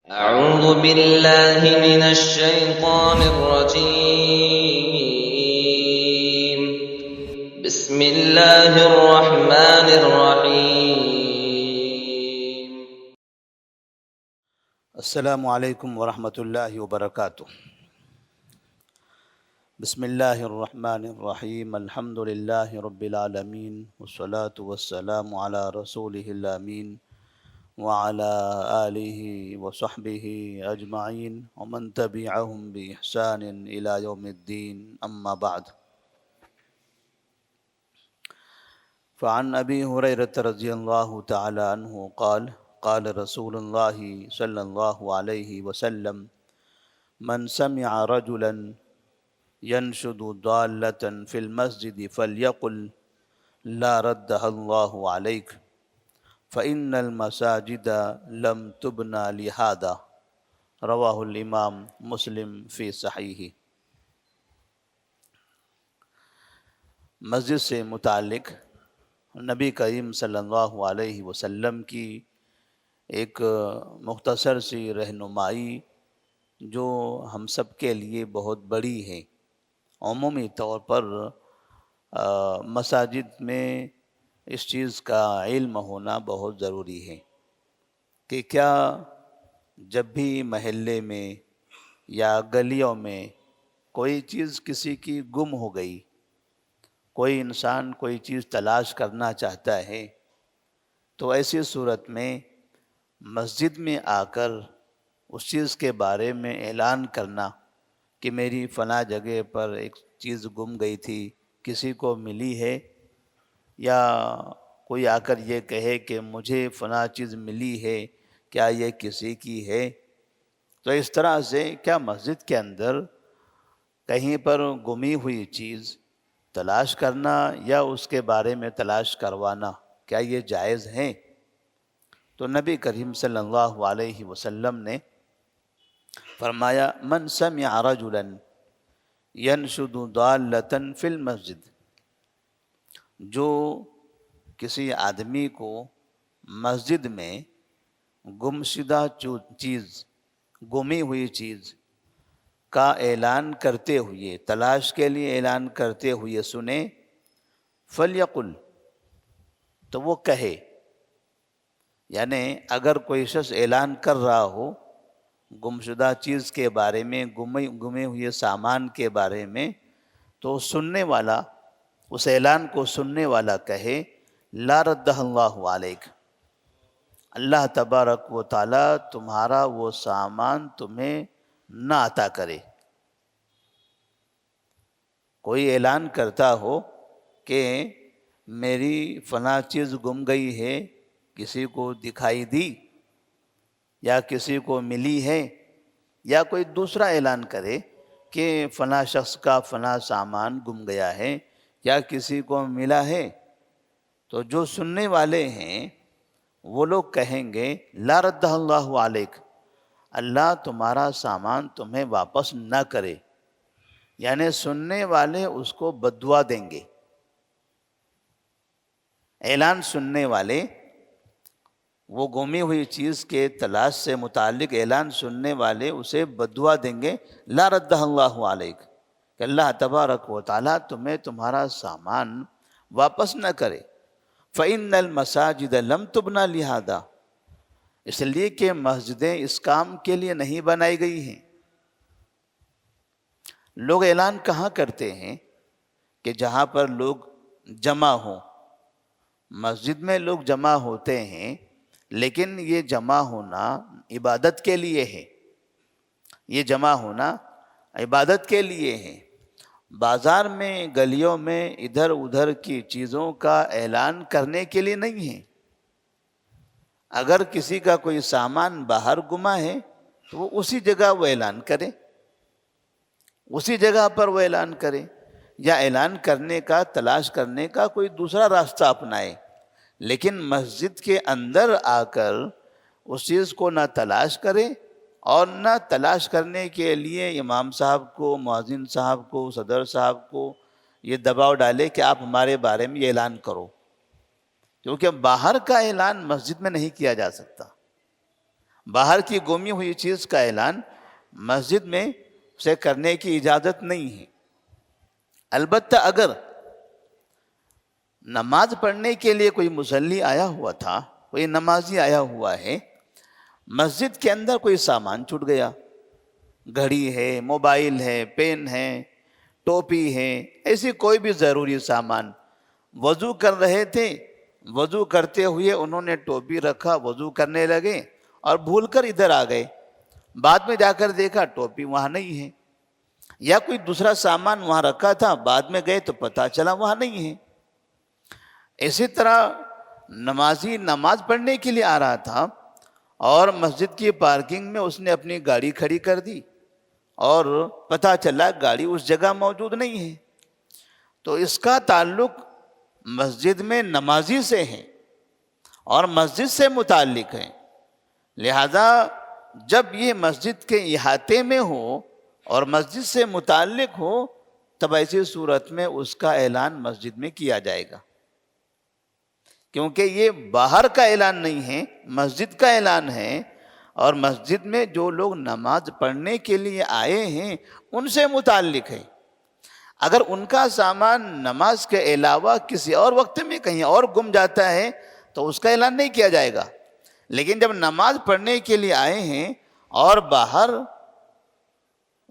أعوذ بالله من الشيطان الرجيم. بسم الله الرحمن الرحيم. السلام علیکم ورحمۃ اللہ وبرکاتہ۔ بسم اللہ الرحمن الرحیم، الحمد للہ رب العالمین، والصلاة والسلام علی رسولہ الامین وعلی آلہ وصحبہ اجمعین ومن تبعہم بإحسان الی یوم الدین، اما بعد۔ فعن ابی ہریرۃ رضی اللہ تعالی عنہ قال قال رسول اللہ صلی اللہ علیہ وسلم من سمع رجلا ينشد ضالة في المسجد فليقل لا ردها الله عليك فإن المساجد لم تبنى لهذا، رواہ الامام مسلم فی صحیح۔ مسجد سے متعلق نبی کریم صلی اللہ علیہ وسلم کی ایک مختصر سی رہنمائی جو ہم سب کے لیے بہت بڑی ہے۔ عمومی طور پر مساجد میں اس چیز کا علم ہونا بہت ضروری ہے کہ کیا جب بھی محلے میں یا گلیوں میں کوئی چیز کسی کی گم ہو گئی، کوئی انسان کوئی چیز تلاش کرنا چاہتا ہے، تو ایسی صورت میں مسجد میں آ کر اس چیز کے بارے میں اعلان کرنا کہ میری فلاں جگہ پر ایک چیز گم گئی تھی، کسی کو ملی ہے، یا کوئی آ کر یہ کہے کہ مجھے فلاں چیز ملی ہے، کیا یہ کسی کی ہے؟ تو اس طرح سے کیا مسجد کے اندر کہیں پر گمی ہوئی چیز تلاش کرنا یا اس کے بارے میں تلاش کروانا کیا یہ جائز ہے؟ تو نبی کریم صلی اللہ علیہ وسلم نے فرمایا من سمع رجلا ينشد ضالة في المسجد، جو کسی آدمی کو مسجد میں گمشدہ چیز، گمی ہوئی چیز کا اعلان کرتے ہوئے، تلاش کے لیے اعلان کرتے ہوئے سنے، فلیقل، تو وہ کہے، یعنی اگر کوئی شخص اعلان کر رہا ہو گمشدہ چیز کے بارے میں، گمے ہوئے سامان کے بارے میں، تو سننے والا، اس اعلان کو سننے والا کہے لا ردہ اللہ علیک، اللہ تبارک و تعالی تمہارا وہ سامان تمہیں نہ عطا کرے۔ کوئی اعلان کرتا ہو کہ میری فلاں چیز گم گئی ہے، کسی کو دکھائی دی یا کسی کو ملی ہے، یا کوئی دوسرا اعلان کرے کہ فلاں شخص کا فلاں سامان گم گیا ہے یا کسی کو ملا ہے، تو جو سننے والے ہیں وہ لوگ کہیں گے لا ردہ اللہ علیک، اللہ تمہارا سامان تمہیں واپس نہ کرے، یعنی سننے والے اس کو بددعا دیں گے۔ اعلان سننے والے، وہ گمی ہوئی چیز کے تلاش سے متعلق اعلان سننے والے اسے بددعا دیں گے لا ردہ اللہ علیک، کہ اللہ تبارک و تعالیٰ تمہیں تمہارا سامان واپس نہ کرے۔ فَإِنَّ الْمَسَاجِدَ لَمْ تُبْنَى لِهَذَا، اس لیے کہ مسجدیں اس کام کے لیے نہیں بنائی گئی ہیں۔ لوگ اعلان کہاں کرتے ہیں کہ جہاں پر لوگ جمع ہوں، مسجد میں لوگ جمع ہوتے ہیں، لیکن یہ جمع ہونا عبادت کے لیے ہے، یہ جمع ہونا عبادت کے لیے ہے۔ بازار میں، گلیوں میں، ادھر ادھر کی چیزوں کا اعلان کرنے کے لیے نہیں ہے۔ اگر کسی کا کوئی سامان باہر گما ہے تو وہ اسی جگہ وہ اعلان کرے، اسی جگہ پر وہ اعلان کرے، یا اعلان کرنے کا، تلاش کرنے کا کوئی دوسرا راستہ اپنائے، لیکن مسجد کے اندر آ کر اس چیز کو نہ تلاش کرے اور نہ تلاش کرنے کے لیے امام صاحب کو، مؤذن صاحب کو، صدر صاحب کو یہ دباؤ ڈالے کہ آپ ہمارے بارے میں یہ اعلان کرو، کیونکہ باہر کا اعلان مسجد میں نہیں کیا جا سکتا۔ باہر کی گمی ہوئی چیز کا اعلان مسجد میں سے کرنے کی اجازت نہیں ہے۔ البتہ اگر نماز پڑھنے کے لیے کوئی مصلی آیا ہوا تھا، کوئی نمازی آیا ہوا ہے، مسجد کے اندر کوئی سامان چھوٹ گیا، گھڑی ہے، موبائل ہے، پین ہے، ٹوپی ہے، ایسی کوئی بھی ضروری سامان، وضو کر رہے تھے، وضو کرتے ہوئے انہوں نے ٹوپی رکھا، وضو کرنے لگے اور بھول کر ادھر آ گئے، بعد میں جا کر دیکھا ٹوپی وہاں نہیں ہے، یا کوئی دوسرا سامان وہاں رکھا تھا، بعد میں گئے تو پتہ چلا وہاں نہیں ہے۔ اسی طرح نمازی نماز پڑھنے کے لیے آ رہا تھا اور مسجد کی پارکنگ میں اس نے اپنی گاڑی کھڑی کر دی اور پتہ چلا گاڑی اس جگہ موجود نہیں ہے، تو اس کا تعلق مسجد میں نمازی سے ہے اور مسجد سے متعلق ہے، لہذا جب یہ مسجد کے احاطے میں ہو اور مسجد سے متعلق ہو تب ایسی صورت میں اس کا اعلان مسجد میں کیا جائے گا، کیونکہ یہ باہر کا اعلان نہیں ہے، مسجد کا اعلان ہے، اور مسجد میں جو لوگ نماز پڑھنے کے لیے آئے ہیں ان سے متعلق ہے۔ اگر ان کا سامان نماز کے علاوہ کسی اور وقت میں کہیں اور گم جاتا ہے تو اس کا اعلان نہیں کیا جائے گا، لیکن جب نماز پڑھنے کے لیے آئے ہیں اور باہر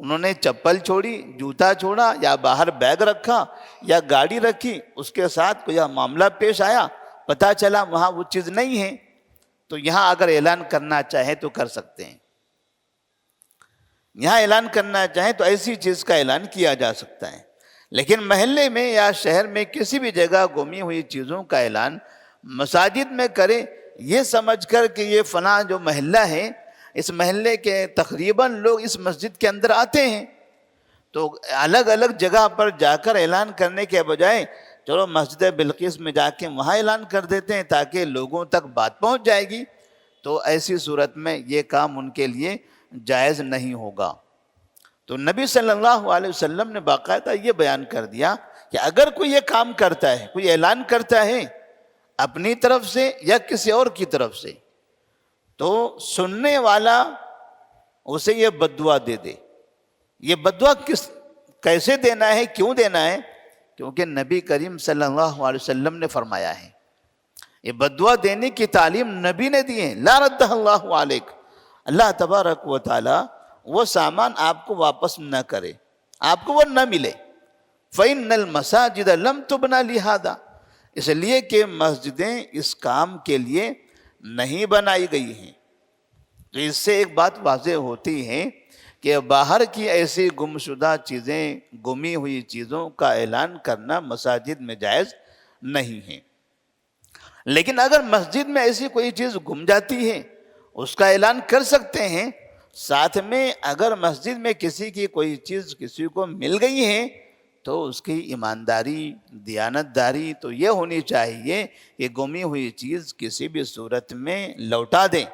انہوں نے چپل چھوڑی، جوتا چھوڑا، یا باہر بیگ رکھا یا گاڑی رکھی، اس کے ساتھ کوئی معاملہ پیش آیا، پتہ چلا وہاں وہ چیز نہیں ہے، تو یہاں اگر اعلان کرنا چاہے تو کر سکتے ہیں، یہاں اعلان کرنا چاہیں تو ایسی چیز کا اعلان کیا جا سکتا ہے، لیکن محلے میں یا شہر میں کسی بھی جگہ گمی ہوئی چیزوں کا اعلان مساجد میں کرے یہ سمجھ کر کہ یہ فلاں جو محلہ ہے اس محلے کے تقریباً لوگ اس مسجد کے اندر آتے ہیں، تو الگ الگ جگہ پر جا کر اعلان کرنے کے بجائے چلو مسجد بلقیس میں جا کے وہاں اعلان کر دیتے ہیں تاکہ لوگوں تک بات پہنچ جائے گی، تو ایسی صورت میں یہ کام ان کے لیے جائز نہیں ہوگا۔ تو نبی صلی اللہ علیہ وسلم نے باقاعدہ یہ بیان کر دیا کہ اگر کوئی یہ کام کرتا ہے، کوئی اعلان کرتا ہے اپنی طرف سے یا کسی اور کی طرف سے، تو سننے والا اسے یہ بددعا دے دے۔ یہ بددعا کیسے دینا ہے، کیوں دینا ہے؟ کیونکہ نبی کریم صلی اللہ علیہ وسلم نے فرمایا ہے، یہ بددعا دینے کی تعلیم نبی نے دی ہے، لا رد اللہ علیک، اللہ تبارک و تعالی وہ سامان آپ کو واپس نہ کرے، آپ کو وہ نہ ملے۔ فَإِنَّ الْمَسَاجِدَ لَمْ تُبْنَ لِهَذَا، اس لیے کہ مسجدیں اس کام کے لیے نہیں بنائی گئی ہیں۔ تو اس سے ایک بات واضح ہوتی ہے کہ باہر کی ایسی گمشدہ چیزیں، گمی ہوئی چیزوں کا اعلان کرنا مساجد میں جائز نہیں ہے، لیکن اگر مسجد میں ایسی کوئی چیز گم جاتی ہے اس کا اعلان کر سکتے ہیں۔ ساتھ میں اگر مسجد میں کسی کی کوئی چیز کسی کو مل گئی ہے تو اس کی ایمانداری، دیانتداری تو یہ ہونی چاہیے کہ گمی ہوئی چیز کسی بھی صورت میں لوٹا دیں،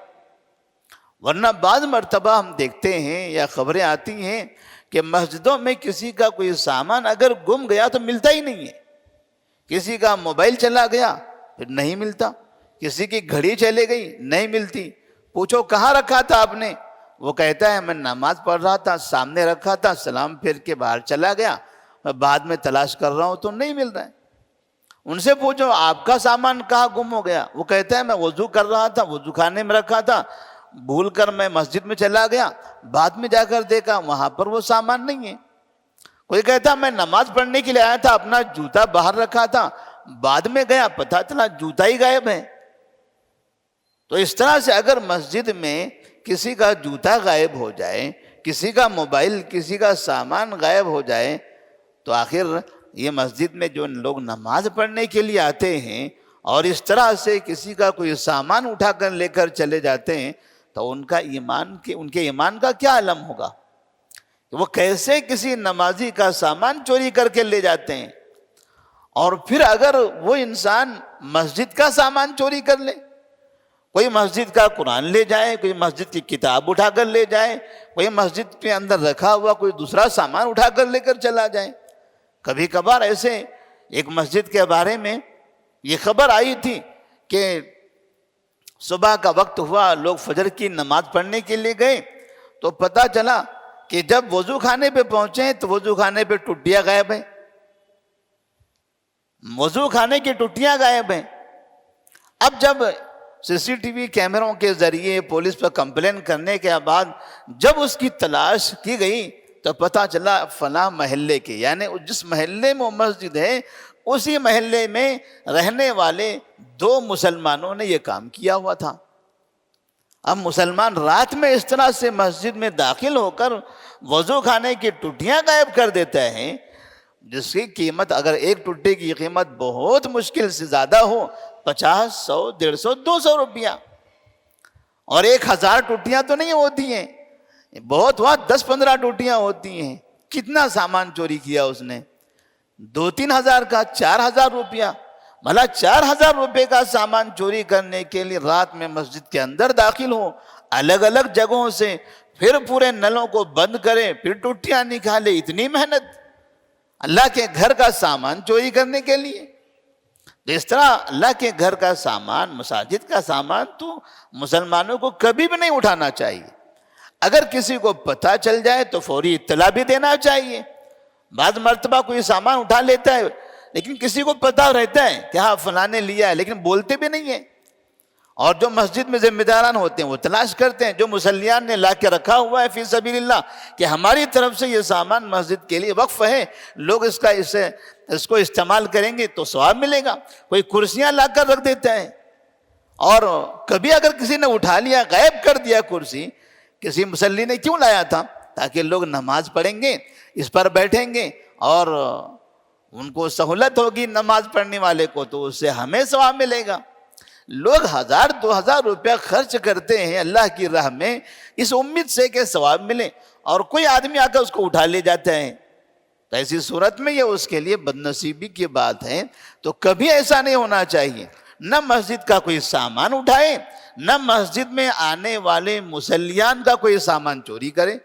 ورنہ بعض مرتبہ ہم دیکھتے ہیں یا خبریں آتی ہیں کہ مسجدوں میں کسی کا کوئی سامان اگر گم گیا تو ملتا ہی نہیں ہے، کسی کا موبائل چلا گیا پھر نہیں ملتا، کسی کی گھڑی چلے گئی نہیں ملتی، پوچھو کہاں رکھا تھا آپ نے، وہ کہتا ہے میں نماز پڑھ رہا تھا، سامنے رکھا تھا، سلام پھر کے باہر چلا گیا، میں بعد میں تلاش کر رہا ہوں تو نہیں مل رہا ہے۔ ان سے پوچھو آپ کا سامان کہاں گم ہو گیا، وہ کہتا ہے میں وضو کر رہا تھا، وضو خانے میں رکھا تھا، بھول کر میں مسجد میں چلا گیا، بعد میں جا کر دیکھا وہاں پر وہ سامان نہیں ہے۔ کوئی کہتا میں نماز پڑھنے کے لیے آیا تھا، اپنا جوتا باہر رکھا تھا، بعد میں گیا پتہ چلا جوتا ہی غائب ہے۔ تو اس طرح سے اگر مسجد میں کسی کا جوتا غائب ہو جائے، کسی کا موبائل، کسی کا سامان غائب ہو جائے، تو آخر یہ مسجد میں جو لوگ نماز پڑھنے کے لیے آتے ہیں اور اس طرح سے کسی کا کوئی سامان اٹھا کر لے کر چلے جاتے ہیں تو ان کے ایمان کا کیا علم ہوگا کہ وہ کیسے کسی نمازی کا سامان چوری کر کے لے جاتے ہیں۔ اور پھر اگر وہ انسان مسجد کا سامان چوری کر لے، کوئی مسجد کا قرآن لے جائے، کوئی مسجد کی کتاب اٹھا کر لے جائے، کوئی مسجد کے اندر رکھا ہوا کوئی دوسرا سامان اٹھا کر لے کر چلا جائے۔ کبھی کبھار ایسے ایک مسجد کے بارے میں یہ خبر آئی تھی کہ صبح کا وقت ہوا، لوگ فجر کی نماز پڑھنے کے لیے گئے تو پتہ چلا کہ جب وضو خانے پہ پہنچے تو وضو خانے پہ ٹوٹیاں غائب ہیں، وضو خانے کی ٹوٹیاں غائب ہیں۔ اب جب سی سی ٹی وی کیمروں کے ذریعے پولیس پر کمپلین کرنے کے بعد جب اس کی تلاش کی گئی تو پتہ چلا فلاں محلے کے، یعنی جس محلے میں وہ مسجد ہے اسی محلے میں رہنے والے 2 مسلمانوں نے یہ کام کیا ہوا تھا۔ اب مسلمان رات میں اس طرح سے مسجد میں داخل ہو کر وضو خانے کی ٹوٹیاں غائب کر دیتا ہے، جس کی قیمت اگر ایک ٹوٹی کی قیمت بہت مشکل سے زیادہ ہو 50، 100، 150، 200 روپیہ، اور 1000 ٹوٹیاں تو نہیں ہوتی ہیں، بہت ہوا 10-15 ٹوٹیاں ہوتی ہیں، کتنا سامان چوری کیا اس نے؟ 2-3 ہزار کا، 4000 روپیہ۔ بھلا 4000 روپے کا سامان چوری کرنے کے لیے رات میں مسجد کے اندر داخل ہو، الگ الگ جگہوں سے، پھر پورے نلوں کو بند کرے، پھر ٹوٹیاں نکالے، اتنی محنت اللہ کے گھر کا سامان چوری کرنے کے لیے؟ اس طرح اللہ کے گھر کا سامان، مساجد کا سامان تو مسلمانوں کو کبھی بھی نہیں اٹھانا چاہیے۔ اگر کسی کو پتہ چل جائے تو فوری اطلاع بھی دینا چاہیے۔ بعض مرتبہ کوئی سامان اٹھا لیتا ہے لیکن کسی کو پتہ رہتا ہے کہ ہاں فلاں نے لیا ہے، لیکن بولتے بھی نہیں ہیں، اور جو مسجد میں ذمہ داران ہوتے ہیں وہ تلاش کرتے ہیں، جو مصلیان نے لا کے رکھا ہوا ہے فی سبیل اللہ کہ ہماری طرف سے یہ سامان مسجد کے لیے وقف ہے، لوگ اس کو استعمال کریں گے تو ثواب ملے گا۔ کوئی کرسیاں لا کر رکھ دیتا ہے، اور کبھی اگر کسی نے اٹھا لیا، غائب کر دیا کرسی، کسی مصلی نے کیوں لایا تھا؟ تاکہ لوگ نماز پڑھیں گے، اس پر بیٹھیں گے اور ان کو سہولت ہوگی نماز پڑھنے والے کو، تو اس سے ہمیں ثواب ملے گا۔ لوگ 1000-2000 روپیہ خرچ کرتے ہیں اللہ کی راہ میں اس امید سے کہ ثواب ملے، اور کوئی آدمی آ کر اس کو اٹھا لے جاتا ہے، تو ایسی صورت میں یہ اس کے لیے بدنصیبی کی بات ہے۔ تو کبھی ایسا نہیں ہونا چاہیے، نہ مسجد کا کوئی سامان اٹھائے، نہ مسجد میں آنے والے مصلیان کا کوئی سامان چوری کرے،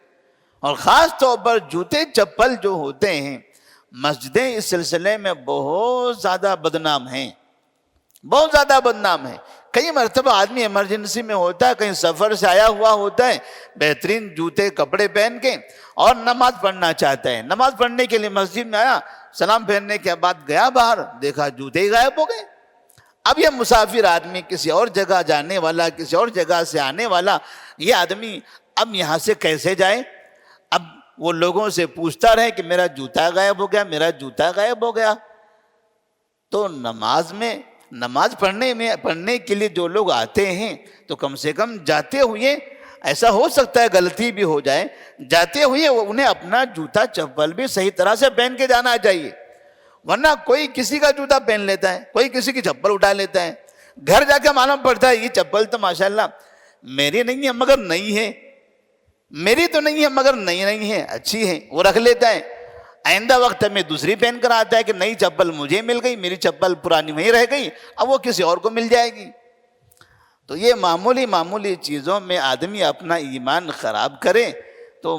اور خاص طور پر جوتے چپل جو ہوتے ہیں، مسجدیں اس سلسلے میں بہت زیادہ بدنام ہیں، بہت زیادہ بدنام ہیں۔ کئی مرتبہ آدمی ایمرجنسی میں ہوتا ہے، کہیں سفر سے آیا ہوا ہوتا ہے، بہترین جوتے کپڑے پہن کے، اور نماز پڑھنا چاہتا ہے، نماز پڑھنے کے لیے مسجد میں آیا، سلام پھیرنے کے بعد گیا باہر، دیکھا جوتے ہی غائب ہو گئے۔ اب یہ مسافر آدمی، کسی اور جگہ جانے والا، کسی اور جگہ سے آنے والا، یہ آدمی اب یہاں سے کیسے جائے؟ اب وہ لوگوں سے پوچھتا رہے کہ میرا جوتا غائب ہو گیا، میرا جوتا غائب ہو گیا۔ تو نماز پڑھنے کے لیے جو لوگ آتے ہیں تو کم سے کم جاتے ہوئے، ایسا ہو سکتا ہے غلطی بھی ہو جائے، جاتے ہوئے انہیں اپنا جوتا چپل بھی صحیح طرح سے پہن کے جانا چاہیے، ورنہ کوئی کسی کا جوتا پہن لیتا ہے، کوئی کسی کی چپل اٹھا لیتا ہے، گھر جا کے معلوم پڑتا ہے یہ چپل تو ماشاءاللہ میری نہیں ہے مگر نئی ہے، میری تو نہیں ہے مگر نئی نہیں ہے، اچھی ہے، وہ رکھ لیتا ہے۔ آئندہ وقت میں دوسری پہن کر آتا ہے کہ نئی چپل مجھے مل گئی، میری چپل پرانی وہیں رہ گئی، اب وہ کسی اور کو مل جائے گی۔ تو یہ معمولی چیزوں میں آدمی اپنا ایمان خراب کرے تو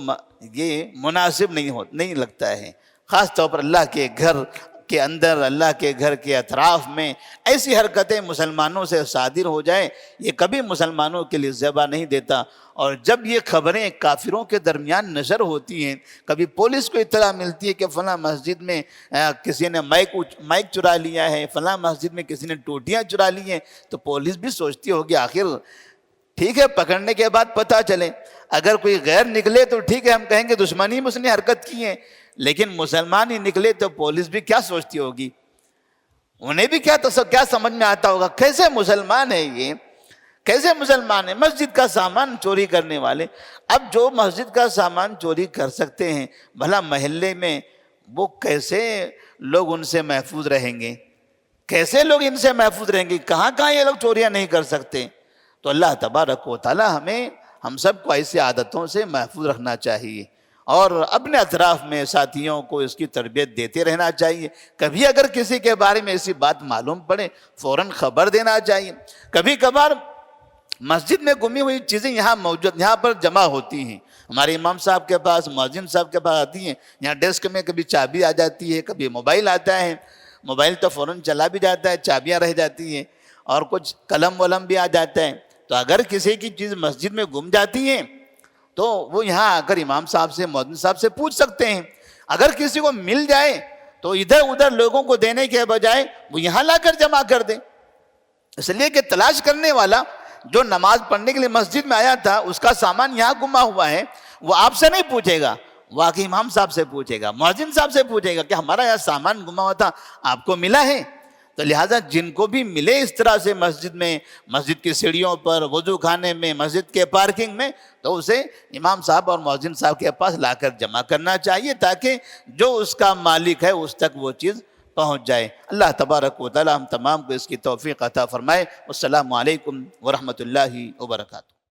یہ مناسب نہیں لگتا ہے۔ خاص طور پر اللہ کے گھر کے اندر، اللہ کے گھر کے اطراف میں ایسی حرکتیں مسلمانوں سے صادر ہو جائیں، یہ کبھی مسلمانوں کے لیے زیبا نہیں دیتا۔ اور جب یہ خبریں کافروں کے درمیان نشر ہوتی ہیں، کبھی پولیس کو اطلاع ملتی ہے کہ فلاں مسجد میں کسی نے مائک چرا لیا ہے، فلاں مسجد میں کسی نے ٹوٹیاں چرا لی ہیں، تو پولیس بھی سوچتی ہوگی آخر ٹھیک ہے پکڑنے کے بعد پتہ چلے، اگر کوئی غیر نکلے تو ٹھیک ہے ہم کہیں گے دشمنی میں اس نے حرکت کی ہے، لیکن مسلمان ہی نکلے تو پولیس بھی کیا سوچتی ہوگی، انہیں بھی کیا سمجھ میں آتا ہوگا، کیسے مسلمان ہے یہ، کیسے مسلمان ہیں مسجد کا سامان چوری کرنے والے۔ اب جو مسجد کا سامان چوری کر سکتے ہیں، بھلا محلے میں وہ کیسے لوگ ان سے محفوظ رہیں گے، کیسے لوگ ان سے محفوظ رہیں گے، کہاں یہ لوگ چوریاں نہیں کر سکتے۔ تو اللہ تبارک و تعالی ہم سب کو ایسی عادتوں سے محفوظ رکھنا چاہیے، اور اپنے اطراف میں ساتھیوں کو اس کی تربیت دیتے رہنا چاہیے۔ کبھی اگر کسی کے بارے میں ایسی بات معلوم پڑے فوراً خبر دینا چاہیے۔ کبھی کبھار مسجد میں گمی ہوئی چیزیں یہاں پر جمع ہوتی ہیں، ہمارے امام صاحب کے پاس، مؤذن صاحب کے پاس آتی ہیں، یہاں ڈیسک میں کبھی چابی آ جاتی ہے، کبھی موبائل آتا ہے، موبائل تو فوراً چلا بھی جاتا ہے، چابیاں رہ جاتی ہیں، اور کچھ قلم ولم بھی آ جاتا ہے۔ تو اگر کسی کی چیز مسجد میں گم جاتی ہے تو وہ یہاں آ کر امام صاحب سے مؤذن صاحب سے پوچھ سکتے ہیں. اگر کسی کو مل جائے تو ادھر ادھر لوگوں کو دینے کے بجائے وہ یہاں لا کر جمع کر دے. اس لیے کہ تلاش کرنے والا جو نماز پڑھنے کے لیے مسجد میں آیا تھا اس کا سامان یہاں گما ہوا ہے، وہ آپ سے نہیں پوچھے گا، وہ آ کے امام صاحب سے پوچھے گا، مؤذن صاحب سے پوچھے گا کہ ہمارا یہاں سامان گما ہوا تھا، آپ کو ملا ہے؟ تو لہٰذا جن کو بھی ملے اس طرح سے مسجد میں، مسجد کی سیڑھیوں پر، وضو خانے میں، مسجد کے پارکنگ میں، تو اسے امام صاحب اور مؤذن صاحب کے پاس لا کر جمع کرنا چاہیے تاکہ جو اس کا مالک ہے اس تک وہ چیز پہنچ جائے. اللہ تبارک و تعالی ہم تمام کو اس کی توفیق عطا فرمائے. السلام علیکم ورحمۃ اللہ وبرکاتہ.